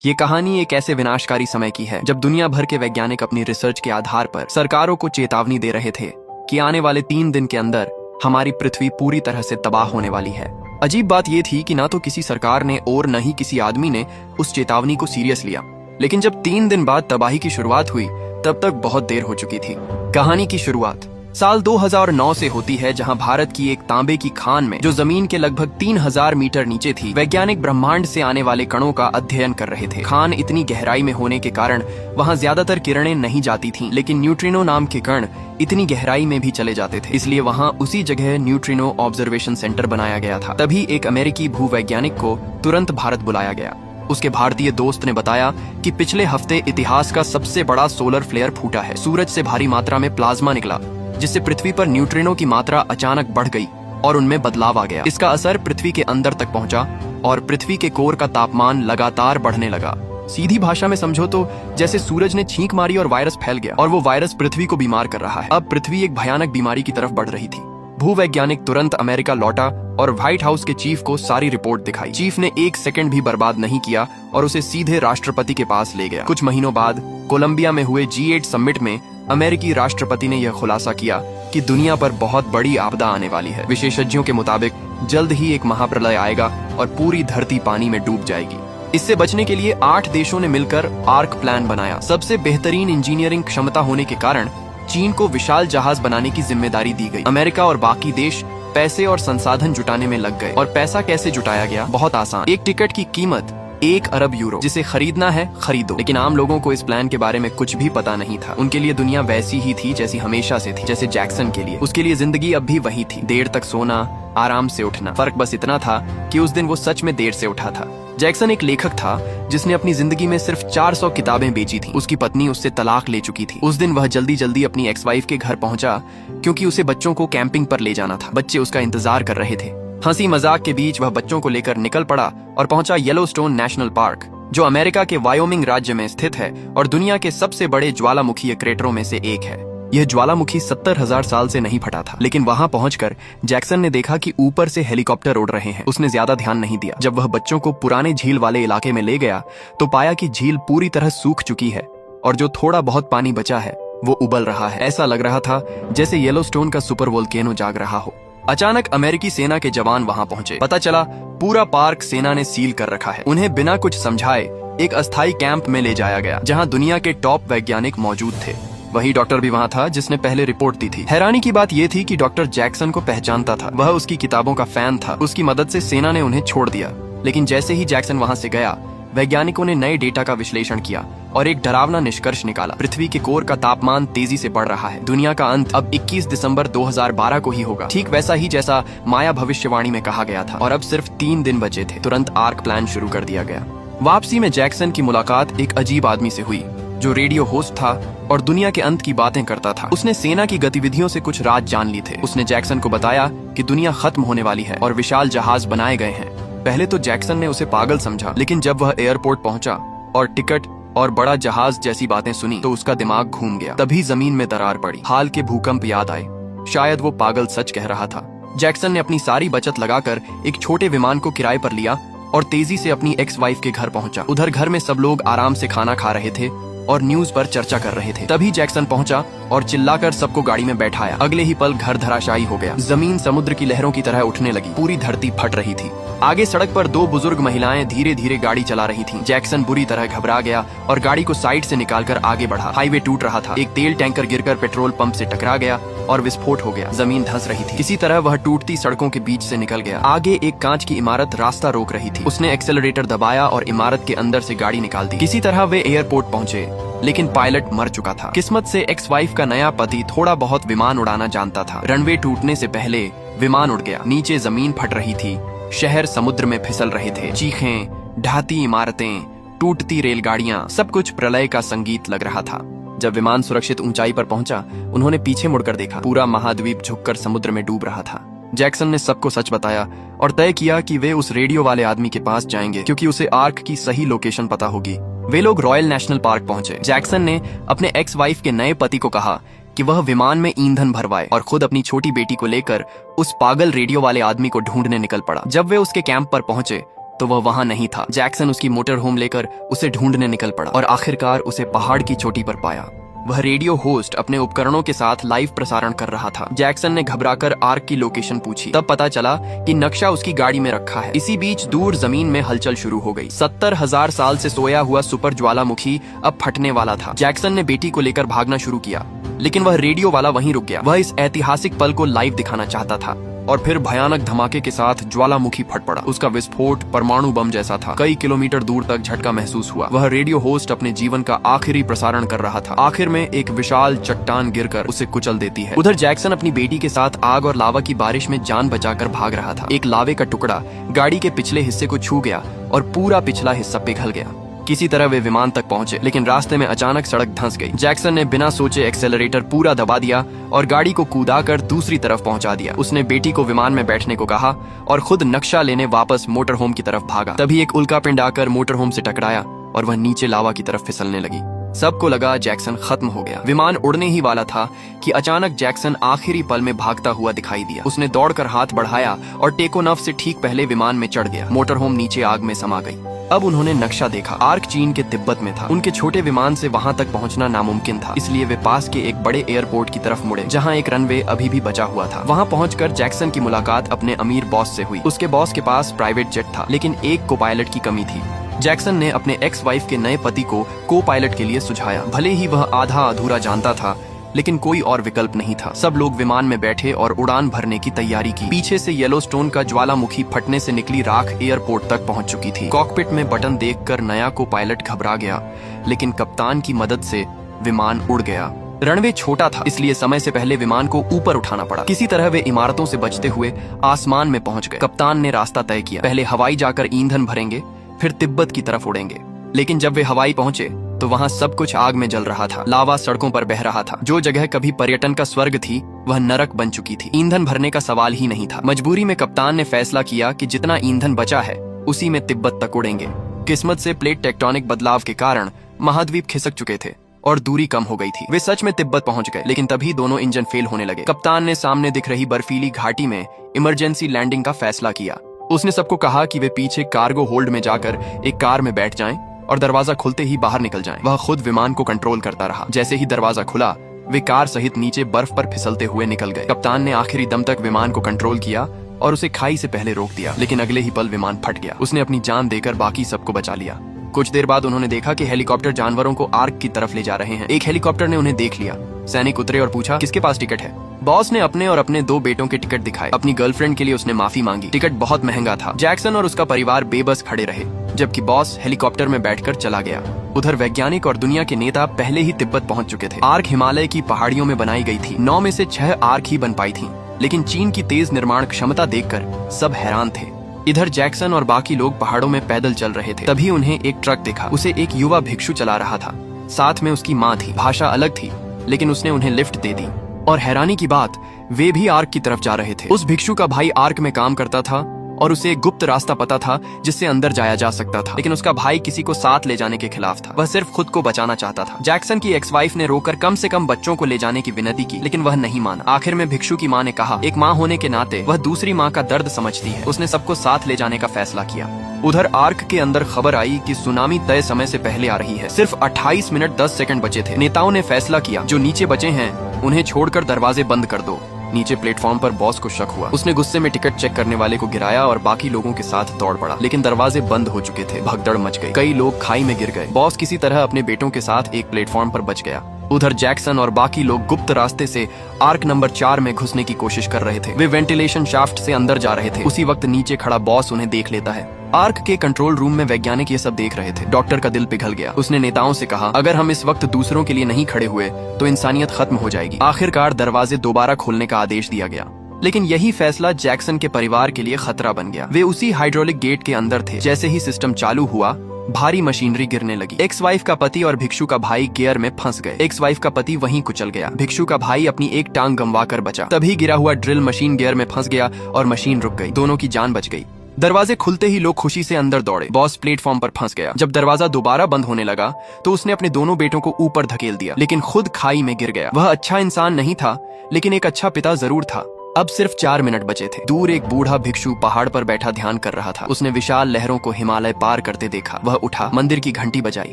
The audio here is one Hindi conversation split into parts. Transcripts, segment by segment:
ये कहानी एक ऐसे विनाशकारी समय की है जब दुनिया भर के वैज्ञानिक अपनी रिसर्च के आधार पर सरकारों को चेतावनी दे रहे थे कि आने वाले 3 दिन के अंदर हमारी पृथ्वी पूरी तरह से तबाह होने वाली है। अजीब बात यह थी कि ना तो किसी सरकार ने और न ही किसी आदमी ने उस चेतावनी को सीरियस लिया। लेकिन जब 3 दिन बाद तबाही की शुरुआत हुई तब तक बहुत देर हो चुकी थी। कहानी की शुरुआत साल 2009 से होती है, जहां भारत की एक तांबे की खान में जो जमीन के लगभग 3000 मीटर नीचे थी, वैज्ञानिक ब्रह्मांड से आने वाले कणों का अध्ययन कर रहे थे। खान इतनी गहराई में होने के कारण वहां ज्यादातर किरणें नहीं जाती थीं, लेकिन न्यूट्रिनो नाम के कण इतनी गहराई में भी चले जाते थे। इसलिए वहां उसी जगह न्यूट्रिनो ऑब्जर्वेशन सेंटर बनाया गया था। तभी एक अमेरिकी भूवैज्ञानिक को तुरंत भारत बुलाया गया। उसके भारतीय दोस्त ने बताया कि पिछले हफ्ते इतिहास का सबसे बड़ा सोलर फ्लेयर फूटा है। सूरज से भारी मात्रा में प्लाज्मा निकला, जिससे पृथ्वी पर न्यूट्रिनो की मात्रा अचानक बढ़ गई और उनमें बदलाव आ गया। इसका असर पृथ्वी के अंदर तक पहुंचा और पृथ्वी के कोर का तापमान लगातार बढ़ने लगा। सीधी भाषा में समझो तो जैसे सूरज ने छींक मारी और वायरस फैल गया और वो वायरस पृथ्वी को बीमार कर रहा है। अब पृथ्वी एक भयानक बीमारी की तरफ बढ़ रही थी। भूवैज्ञानिक तुरंत अमेरिका लौटा और व्हाइट हाउस के चीफ को सारी रिपोर्ट दिखाई। चीफ ने 1 सेकंड भी बर्बाद नहीं किया और उसे सीधे राष्ट्रपति के पास ले गया। कुछ महीनों बाद कोलंबिया में हुए G8 समिट में अमेरिकी राष्ट्रपति ने यह खुलासा किया कि दुनिया पर बहुत बड़ी आपदा आने वाली है। विशेषज्ञों के मुताबिक जल्द ही एक महाप्रलय आएगा और पूरी धरती पानी में डूब जाएगी। इससे बचने के लिए 8 देशों ने मिलकर आर्क प्लान बनाया। सबसे बेहतरीन इंजीनियरिंग क्षमता होने के कारण चीन को विशाल जहाज बनाने की जिम्मेदारी दी गई। अमेरिका और बाकी देश पैसे और संसाधन जुटाने में लग गए। और पैसा कैसे जुटाया गया? बहुत आसान। एक टिकट की कीमत 1 अरब यूरो। जिसे खरीदना है खरीदो। लेकिन आम लोगों को इस प्लान के बारे में कुछ भी पता नहीं था। उनके लिए दुनिया वैसी ही थी जैसी हमेशा से थी। जैसे जैक्सन के लिए, उसके लिए जिंदगी अब भी वही थी। देर तक सोना, आराम से उठना। फर्क बस इतना था कि उस दिन वो सच में देर से उठा था। जैक्सन एक लेखक था जिसने अपनी जिंदगी में सिर्फ 400 किताबें बेची थी। उसकी पत्नी उससे तलाक ले चुकी थी। उस दिन वह जल्दी जल्दी अपनी एक्स वाइफ के घर पहुंचा क्योंकि उसे बच्चों को कैंपिंग पर ले जाना था। बच्चे उसका इंतजार कर रहे थे। हंसी मजाक के बीच वह बच्चों को लेकर निकल पड़ा और पहुंचा येलोस्टोन नेशनल पार्क, जो अमेरिका के वायोमिंग राज्य में स्थित है और दुनिया के सबसे बड़े ज्वालामुखीय क्रेटरों में से एक है। यह ज्वालामुखी 70,000 साल से नहीं फटा था। लेकिन वहां पहुंचकर जैक्सन ने देखा कि ऊपर से हेलीकॉप्टर उड़ रहे हैं। उसने ज्यादा ध्यान नहीं दिया। जब वह बच्चों को पुराने झील वाले इलाके में ले गया तो पाया कि झील पूरी तरह सूख चुकी है और जो थोड़ा बहुत पानी बचा है वो उबल रहा है। ऐसा लग रहा था जैसे येलोस्टोन का सुपर वोल्केनो जाग रहा हो। अचानक अमेरिकी सेना के जवान वहां पहुंचे। पता चला पूरा पार्क सेना ने सील कर रखा है। उन्हें बिना कुछ समझाए एक अस्थायी कैंप में ले जाया गया जहां दुनिया के टॉप वैज्ञानिक मौजूद थे। वही डॉक्टर भी वहां था जिसने पहले रिपोर्ट दी थी। हैरानी की बात यह थी कि डॉक्टर जैक्सन को पहचानता था। वह उसकी किताबों का फैन था। उसकी मदद से सेना ने उन्हें छोड़ दिया। लेकिन जैसे ही जैक्सन वहां से गया, वैज्ञानिकों ने नए डेटा का विश्लेषण किया और एक डरावना निष्कर्ष निकाला। पृथ्वी के कोर का तापमान तेजी से बढ़ रहा है। दुनिया का अंत अब 21 दिसंबर 2012 को ही होगा। ठीक वैसा ही जैसा माया भविष्यवाणी में कहा गया था। और अब सिर्फ 3 दिन बचे थे। तुरंत आर्क प्लान शुरू कर दिया गया। वापसी में जैक्सन की मुलाकात एक अजीब आदमी से हुई जो रेडियो होस्ट था और दुनिया के अंत की बातें करता था। उसने सेना की गतिविधियों से कुछ राज जान ली थे। उसने जैक्सन को बताया कि दुनिया खत्म होने वाली है और विशाल जहाज बनाए गए हैं। पहले तो जैक्सन ने उसे पागल समझा, लेकिन जब वह एयरपोर्ट पहुंचा और टिकट और बड़ा जहाज जैसी बातें सुनी तो उसका दिमाग घूम गया। तभी जमीन में दरार पड़ी। हाल के भूकंप याद आए। शायद वो पागल सच कह रहा था। जैक्सन ने अपनी सारी बचत लगाकर एक छोटे विमान को किराए पर लिया और तेजी से अपनी एक्स वाइफ के घर पहुंचा। उधर घर में सब लोग आराम से खाना खा रहे थे और न्यूज पर चर्चा कर रहे थे। तभी जैक्सन पहुंचा और चिल्लाकर सबको गाड़ी में बैठाया। अगले ही पल घर धराशायी हो गया। जमीन समुद्र की लहरों की तरह उठने लगी। पूरी धरती फट रही थी। आगे सड़क पर 2 बुजुर्ग महिलाएं धीरे धीरे गाड़ी चला रही थीं। जैक्सन बुरी तरह घबरा गया और गाड़ी को साइड से निकालकर आगे बढ़ा। हाईवे टूट रहा था। एक तेल टैंकर गिरकर पेट्रोल पंप से टकरा गया और विस्फोट हो गया। जमीन धंस रही थी। किसी तरह वह टूटती सड़कों के बीच से निकल गया। आगे एक कांच की इमारत रास्ता रोक रही थी। उसने एक्सेलरेटर दबाया और इमारत के अंदर से गाड़ी निकाल दी। किसी तरह वे एयरपोर्ट पहुंचे, लेकिन पायलट मर चुका था। किस्मत से एक्स वाइफ का नया पति थोड़ा बहुत विमान उड़ाना जानता था। रनवे टूटने से पहले विमान उड़ गया। नीचे जमीन फट रही थी। शहर समुद्र में फिसल रहे थे। चीखें, ढहती इमारतें, टूटती रेलगाड़ियां, सब कुछ प्रलय का संगीत लग रहा था। जब विमान सुरक्षित ऊंचाई पर पहुंचा, उन्होंने पीछे मुड़कर देखा। पूरा महाद्वीप झुककर समुद्र में डूब रहा था। जैक्सन ने सबको सच बताया और तय किया कि वे उस रेडियो वाले आदमी के पास जाएंगे क्योंकि उसे आर्क की सही लोकेशन पता होगी। वे लोग रॉयल नेशनल पार्क पहुंचे। जैक्सन ने अपने एक्स वाइफ के नए पति को कहा कि वह विमान में ईंधन भरवाए और खुद अपनी छोटी बेटी को लेकर उस पागल रेडियो वाले आदमी को ढूंढने निकल पड़ा। जब वे उसके कैंप पर पहुंचे तो वह वहां नहीं था। जैक्सन उसकी मोटर होम लेकर उसे ढूंढने निकल पड़ा और आखिरकार उसे पहाड़ की चोटी पर पाया। वह रेडियो होस्ट अपने उपकरणों के साथ लाइव प्रसारण कर रहा था। जैक्सन ने घबराकर आर्क की लोकेशन पूछी। तब पता चला कि नक्शा उसकी गाड़ी में रखा है। इसी बीच दूर जमीन में हलचल शुरू हो गई। 70,000 साल से सोया हुआ सुपर ज्वालामुखी अब फटने वाला था। जैक्सन ने बेटी को लेकर भागना शुरू किया, लेकिन वह रेडियो वाला वहीं रुक गया। वह इस ऐतिहासिक पल को लाइव दिखाना चाहता था। और फिर भयानक धमाके के साथ ज्वालामुखी फट पड़ा। उसका विस्फोट परमाणु बम जैसा था। कई किलोमीटर दूर तक झटका महसूस हुआ। वह रेडियो होस्ट अपने जीवन का आखिरी प्रसारण कर रहा था। आखिर में एक विशाल चट्टान गिरकर उसे कुचल देती है। उधर जैक्सन अपनी बेटी के साथ आग और लावा की बारिश में जान बचाकर भाग रहा था। एक लावे का टुकड़ा गाड़ी के पिछले हिस्से को छू गया और पूरा पिछला हिस्सा पिघल गया। किसी तरह वे विमान तक पहुंचे, लेकिन रास्ते में अचानक सड़क धंस गई। जैक्सन ने बिना सोचे एक्सेलरेटर पूरा दबा दिया और गाड़ी को कूदाकर दूसरी तरफ पहुंचा दिया। उसने बेटी को विमान में बैठने को कहा और खुद नक्शा लेने वापस मोटर होम की तरफ भागा। तभी एक उल्कापिंड आकर मोटर होम से टकराया और वह नीचे लावा की तरफ फिसलने लगी। सबको लगा जैक्सन खत्म हो गया। विमान उड़ने ही वाला था कि अचानक जैक्सन आखिरी पल में भागता हुआ दिखाई दिया। उसने दौड़कर हाथ बढ़ाया और टेकोनॉफ से ठीक पहले विमान में चढ़ गया। मोटर होम नीचे आग में समा गई। अब उन्होंने नक्शा देखा। आर्क चीन के तिब्बत में था। उनके छोटे विमान से वहां तक पहुंचना नामुमकिन था, इसलिए वे पास के एक बड़े एयरपोर्ट की तरफ मुड़े, जहां एक रनवे अभी भी बचा हुआ था। वहां पहुंचकर जैक्सन की मुलाकात अपने अमीर बॉस से हुई। उसके बॉस के पास प्राइवेट जेट था, लेकिन एक को पायलट की कमी थी। जैक्सन ने अपने एक्स वाइफ के नए पति को को पायलट के लिए सुझाया। भले ही वह आधा अधूरा जानता था, लेकिन कोई और विकल्प नहीं था। सब लोग विमान में बैठे और उड़ान भरने की तैयारी की। पीछे से येलोस्टोन का ज्वालामुखी फटने से निकली राख एयरपोर्ट तक पहुंच चुकी थी। कॉकपिट में बटन देखकर नया को पायलट घबरा गया, लेकिन कप्तान की मदद से विमान उड़ गया। रनवे छोटा था, इसलिए समय से पहले विमान को ऊपर उठाना पड़ा। किसी तरह वे इमारतों से बचते हुए आसमान में पहुंच गए। कप्तान ने रास्ता तय किया। पहले हवाई जाकर ईंधन भरेंगे, फिर तिब्बत की तरफ उड़ेंगे। लेकिन जब वे हवाई पहुंचे तो वहां सब कुछ आग में जल रहा था। लावा सड़कों पर बह रहा था। जो जगह कभी पर्यटन का स्वर्ग थी, वह नरक बन चुकी थी। ईंधन भरने का सवाल ही नहीं था। मजबूरी में कप्तान ने फैसला किया कि जितना ईंधन बचा है उसी में तिब्बत तक उड़ेंगे। किस्मत से प्लेट टेक्टोनिक बदलाव के कारण महाद्वीप खिसक चुके थे और दूरी कम हो गई थी। वे सच में तिब्बत पहुंच गए, लेकिन तभी दोनों इंजन फेल होने लगे। कप्तान ने सामने दिख रही बर्फीली घाटी में इमरजेंसी लैंडिंग का फैसला किया। उसने सबको कहा कि वे पीछे कार्गो होल्ड में जाकर एक कार में बैठ जाएं और दरवाजा खुलते ही बाहर निकल जाएं। वह खुद विमान को कंट्रोल करता रहा। जैसे ही दरवाजा खुला, वे कार सहित नीचे बर्फ पर फिसलते हुए निकल गए। कप्तान ने आखिरी दम तक विमान को कंट्रोल किया और उसे खाई से पहले रोक दिया, लेकिन अगले ही पल विमान फट गया। उसने अपनी जान देकर बाकी सबको बचा लिया। कुछ देर बाद उन्होंने देखा कि हेलीकॉप्टर जानवरों को आर्क की तरफ ले जा रहे हैं। एक हेलीकॉप्टर ने उन्हें देख लिया। सैनिक उतरे और पूछा, किसके पास टिकट है? बॉस ने अपने और अपने 2 बेटों के टिकट दिखाए। अपनी गर्लफ्रेंड के लिए उसने माफी मांगी। टिकट बहुत महंगा था। जैक्सन और उसका परिवार बेबस खड़े रहे, जबकि बॉस हेलीकॉप्टर में बैठकर चला गया। उधर वैज्ञानिक और दुनिया के नेता पहले ही तिब्बत पहुंच चुके थे। आर्क हिमालय की पहाड़ियों में बनाई गई थी। 9 में से 6 आर्क ही बन पाई थी, लेकिन चीन की तेज निर्माण क्षमता देखकर सब हैरान थे। इधर जैक्सन और बाकी लोग पहाड़ों में पैदल चल रहे थे। तभी उन्हें एक ट्रक दिखा। उसे एक युवा भिक्षु चला रहा था। साथ में उसकी माँ थी। भाषा अलग थी, लेकिन उसने उन्हें लिफ्ट दे दी। और हैरानी की बात, वे भी आर्क की तरफ जा रहे थे। उस भिक्षु का भाई आर्क में काम करता था और उसे एक गुप्त रास्ता पता था जिससे अंदर जाया जा सकता था, लेकिन उसका भाई किसी को साथ ले जाने के खिलाफ था। वह सिर्फ खुद को बचाना चाहता था। जैक्सन की एक्स वाइफ ने रोकर कम से कम बच्चों को ले जाने की विनती की, लेकिन वह नहीं माना। आखिर में भिक्षु की माँ ने कहा, एक माँ होने के नाते वह दूसरी माँ का दर्द समझती है। उसने सबको साथ ले जाने का फैसला किया। उधर आर्क के अंदर खबर आई कि सुनामी तय समय से पहले आ रही है। सिर्फ 28 मिनट 10 सेकंड बचे थे। नेताओं ने फैसला किया, जो नीचे बचे हैं उन्हें छोड़कर दरवाजे बंद कर दो। नीचे प्लेटफॉर्म पर बॉस को शक हुआ। उसने गुस्से में टिकट चेक करने वाले को गिराया और बाकी लोगों के साथ दौड़ पड़ा, लेकिन दरवाजे बंद हो चुके थे। भगदड़ मच गई। कई लोग खाई में गिर गए। बॉस किसी तरह अपने बेटों के साथ एक प्लेटफॉर्म पर बच गया। उधर जैक्सन और बाकी लोग गुप्त रास्ते से आर्क नंबर 4 में घुसने की कोशिश कर रहे थे। वे वेंटिलेशन शाफ्ट से अंदर जा रहे थे। उसी वक्त नीचे खड़ा बॉस उन्हें देख लेता है। आर्क के कंट्रोल रूम में वैज्ञानिक ये सब देख रहे थे। डॉक्टर का दिल पिघल गया। उसने नेताओं से कहा, अगर हम इस वक्त दूसरों के लिए नहीं खड़े हुए तो इंसानियत खत्म हो जाएगी। आखिरकार दरवाजे दोबारा खोलने का आदेश दिया गया, लेकिन यही फैसला जैक्सन के परिवार के लिए खतरा बन गया। वे उसी हाइड्रोलिक गेट के अंदर थे। जैसे ही सिस्टम चालू हुआ, भारी मशीनरी गिरने लगी। एक्स वाइफ का पति और भिक्षु का भाई गियर में फंस गए। एक्स वाइफ का पति वहीं कुचल गया। भिक्षु का भाई अपनी एक टांग गंवा कर बचा। तभी गिरा हुआ ड्रिल मशीन गियर में फंस गया और मशीन रुक गई। दोनों की जान बच गई। दरवाजे खुलते ही लोग खुशी से अंदर दौड़े। बॉस प्लेटफॉर्म पर फंस गया। जब दरवाजा दोबारा बंद होने लगा तो उसने अपने दोनों बेटों को ऊपर धकेल दिया, लेकिन खुद खाई में गिर गया। वह अच्छा इंसान नहीं था, लेकिन एक अच्छा पिता जरूर था। अब सिर्फ 4 मिनट बचे थे। दूर एक बूढ़ा भिक्षु पहाड़ पर बैठा ध्यान कर रहा था। उसने विशाल लहरों को हिमालय पार करते देखा। वह उठा, मंदिर की घंटी बजाई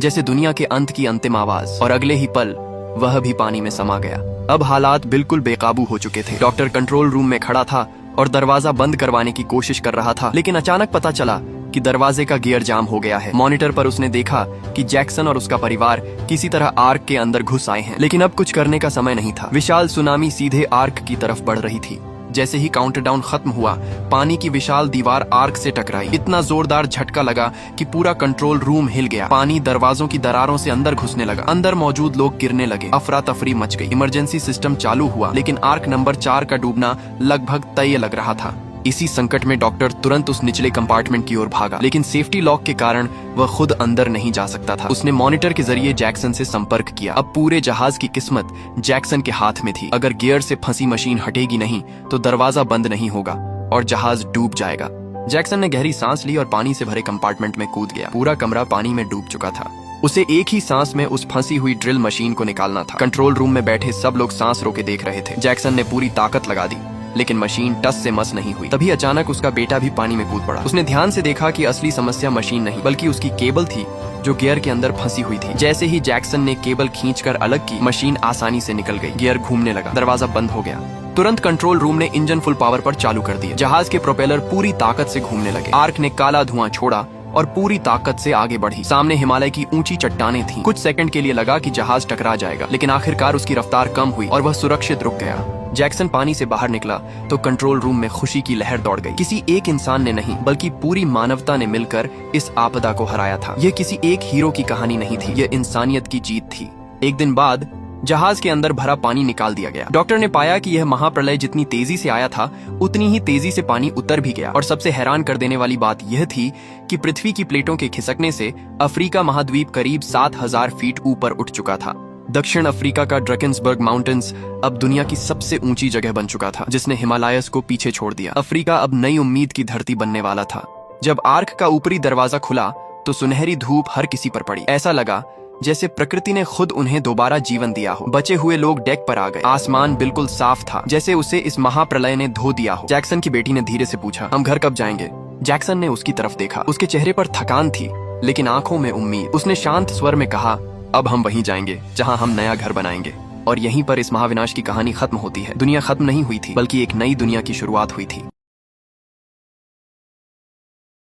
जैसे दुनिया के अंत की अंतिम आवाज, और अगले ही पल वह भी पानी में समा गया। अब हालात बिल्कुल बेकाबू हो चुके थे। डॉक्टर कंट्रोल रूम में खड़ा था और दरवाजा बंद करवाने की कोशिश कर रहा था, लेकिन अचानक पता चला कि दरवाजे का गियर जाम हो गया है। मॉनिटर पर उसने देखा कि जैक्सन और उसका परिवार किसी तरह आर्क के अंदर घुस आए हैं, लेकिन अब कुछ करने का समय नहीं था। विशाल सुनामी सीधे आर्क की तरफ बढ़ रही थी। जैसे ही काउंटडाउन खत्म हुआ, पानी की विशाल दीवार आर्क से टकराई। इतना जोरदार झटका लगा कि पूरा कंट्रोल रूम हिल गया। पानी दरवाजों की दरारों से अंदर घुसने लगा। अंदर मौजूद लोग गिरने लगे। अफरा तफरी मच गई। इमरजेंसी सिस्टम चालू हुआ, लेकिन आर्क नंबर 4 का डूबना लगभग तय लग रहा था। इसी संकट में डॉक्टर तुरंत उस निचले कंपार्टमेंट की ओर भागा, लेकिन सेफ्टी लॉक के कारण वह खुद अंदर नहीं जा सकता था। उसने मॉनिटर के जरिए जैक्सन से संपर्क किया। अब पूरे जहाज की किस्मत जैक्सन के हाथ में थी। अगर गियर से फंसी मशीन हटेगी नहीं तो दरवाजा बंद नहीं होगा और जहाज डूब जाएगा। जैक्सन ने गहरी सांस ली और पानी से भरे कंपार्टमेंट में कूद गया। पूरा कमरा पानी में डूब चुका था। उसे एक ही सांस में उस फंसी हुई ड्रिल मशीन को निकालना था। कंट्रोल रूम में बैठे सब लोग सांस रोके देख रहे थे। जैक्सन ने पूरी ताकत लगा दी, लेकिन मशीन टस से मस नहीं हुई। तभी अचानक उसका बेटा भी पानी में कूद पड़ा। उसने ध्यान से देखा कि असली समस्या मशीन नहीं बल्कि उसकी केबल थी जो गियर के अंदर फंसी हुई थी। जैसे ही जैक्सन ने केबल खींचकर अलग की, मशीन आसानी से निकल गई। गियर घूमने लगा। दरवाजा बंद हो गया। तुरंत कंट्रोल रूम ने इंजन फुल पावर पर चालू कर दिया। जहाज के प्रोपेलर पूरी ताकत से घूमने लगे। आर्क ने काला धुआं छोड़ा और पूरी ताकत से आगे बढ़ी। सामने हिमालय की ऊंची चट्टानें थीं। कुछ सेकंड के लिए लगा कि जहाज टकरा जाएगा, लेकिन आखिरकार उसकी रफ्तार कम हुई और वह सुरक्षित रुक गया। जैक्सन पानी से बाहर निकला तो कंट्रोल रूम में खुशी की लहर दौड़ गई। किसी एक इंसान ने नहीं बल्कि पूरी मानवता ने मिलकर इस आपदा को हराया था। यह किसी एक हीरो की कहानी नहीं थी, यह इंसानियत की जीत थी। एक दिन बाद जहाज के अंदर भरा पानी निकाल दिया गया। डॉक्टर ने पाया कि यह महाप्रलय जितनी तेजी से आया था उतनी ही तेजी से पानी उतर भी गया। और सबसे हैरान कर देने वाली बात यह थी कि पृथ्वी की प्लेटों के खिसकने से अफ्रीका महाद्वीप करीब 7000 फीट ऊपर उठ चुका था। दक्षिण अफ्रीका का ड्रकेंसबर्ग माउंटेन्स अब दुनिया की सबसे ऊंची जगह बन चुका था, जिसने हिमालयस को पीछे छोड़ दिया। अफ्रीका अब नई उम्मीद की धरती बनने वाला था। जब आर्क का ऊपरी दरवाजा खुला तो सुनहरी धूप हर किसी पर पड़ी। ऐसा लगा जैसे प्रकृति ने खुद उन्हें दोबारा जीवन दिया हो। बचे हुए लोग डेक पर आ गए। आसमान बिल्कुल साफ था, जैसे उसे इस महाप्रलय ने धो दिया हो। जैक्सन की बेटी ने धीरे से पूछा, हम घर कब जाएंगे? जैक्सन ने उसकी तरफ देखा। उसके चेहरे पर थकान थी, लेकिन आंखों में उम्मीद। उसने शांत स्वर में कहा, अब हम वहीं जाएंगे जहां हम नया घर बनाएंगे। और यहीं पर इस महाविनाश की कहानी खत्म होती है। दुनिया खत्म नहीं हुई थी, बल्कि एक नई दुनिया की शुरुआत हुई थी।